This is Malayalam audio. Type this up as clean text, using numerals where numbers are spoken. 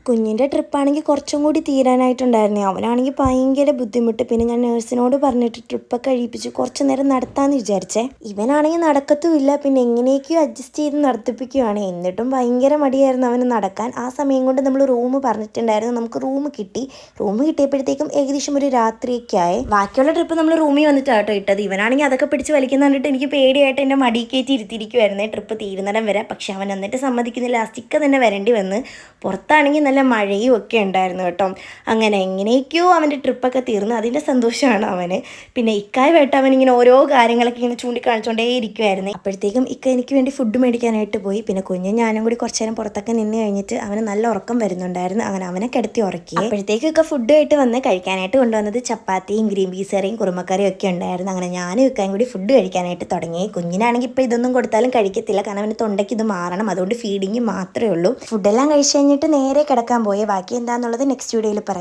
കുഞ്ഞിൻ്റെ ട്രിപ്പാണെങ്കിൽ കുറച്ചും കൂടി തീരാനായിട്ടുണ്ടായിരുന്നു. അവനാണെങ്കിൽ ഭയങ്കര ബുദ്ധിമുട്ട്. പിന്നെ ഞാൻ നേഴ്സിനോട് പറഞ്ഞിട്ട് ട്രിപ്പൊക്കെ കഴിപ്പിച്ച് കുറച്ച് നേരം നടത്താമെന്ന് വിചാരിച്ചേ. ഇവനാണെങ്കിൽ നടക്കത്തുമില്ല. പിന്നെ എങ്ങനെയൊക്കെയോ അഡ്ജസ്റ്റ് ചെയ്ത് നടത്തിപ്പിക്കുകയാണ്. എന്നിട്ടും ഭയങ്കര മടിയായിരുന്നു അവന് നടക്കാൻ. ആ സമയം കൊണ്ട് നമ്മൾ റൂം പറഞ്ഞിട്ടുണ്ടായിരുന്നു. നമുക്ക് റൂം കിട്ടി. റൂം കിട്ടിയപ്പോഴത്തേക്കും ഏകദേശം ഒരു രാത്രിയൊക്കെ ആയി. ബാക്കിയുള്ള ട്രിപ്പ് നമ്മൾ റൂമിൽ വന്നിട്ടാട്ടോ ഇട്ടത്. ഇവനാണെങ്കിൽ അതൊക്കെ പിടിച്ച് വലിക്കുന്ന കണ്ടിട്ട് എനിക്ക് പേടിയായിട്ട് എൻ്റെ മടി കയറ്റി ഇരുത്തിയിരിക്കുമായിരുന്നേ ട്രിപ്പ് തീരുന്നിടം വരെ. പക്ഷെ അവൻ എന്നിട്ട് സമ്മതിക്കുന്നില്ല. ലാസ്റ്റിക്ക് തന്നെ വരേണ്ടി വന്ന്. പുറത്താണെങ്കിൽ നല്ല മഴയും ഒക്കെ ഉണ്ടായിരുന്നു കേട്ടോ. അങ്ങനെ എങ്ങനെയൊക്കെയോ അവൻ്റെ ട്രിപ്പൊക്കെ തീർന്നു. അതിൻ്റെ സന്തോഷമാണ് അവന്. പിന്നെ ഇക്കായുമായിട്ട് അവനിങ്ങനെ ഓരോ കാര്യങ്ങളൊക്കെ ഇങ്ങനെ ചൂണ്ടിക്കാണിച്ചുകൊണ്ടേ ഇരിക്കുമായിരുന്നു. അപ്പോഴത്തേക്കും ഇക്ക എനിക്ക് വേണ്ടി ഫുഡ് മേടിക്കാനായിട്ട് പോയി. പിന്നെ കുഞ്ഞും ഞാനും കൂടി കുറച്ച് നേരം പുറത്തൊക്കെ നിന്ന് കഴിഞ്ഞിട്ട് അവന് നല്ല ഉറക്കം വരുന്നുണ്ടായിരുന്നു. അങ്ങനെ അവനെ കിടത്തി ഉറക്കി. അപ്പോഴത്തേക്കും ഒക്കെ ഫുഡായിട്ട് വന്ന് കഴിക്കാനായിട്ട് കൊണ്ടുവന്നത് ചപ്പാത്തിയും ഗ്രീൻ പീസ് കറിയും കുറുമക്കറിയും ഒക്കെ ഉണ്ടായിരുന്നു. അങ്ങനെ ഞാനും ഇക്കായും കൂടി ഫുഡ് കഴിക്കാനായിട്ട് തുടങ്ങി. കുഞ്ഞിനാണെങ്കിൽ ഇപ്പോൾ ഇതൊന്നും കൊടുത്താലും കഴിക്കത്തില്ല. കാരണം അവന് തൊണ്ടയ്ക്ക് ഇത് മാറണം. അതുകൊണ്ട് ഫീഡിങ് മാത്രമേ ഉള്ളൂ. ഫുഡെല്ലാം കഴിച്ച് കഴിഞ്ഞിട്ട് നേരെ കിടക്കാൻ പോയി. ബാക്കി എന്താണെന്നുള്ളത് നെക്സ്റ്റ് വീഡിയോയിൽ പറയാം.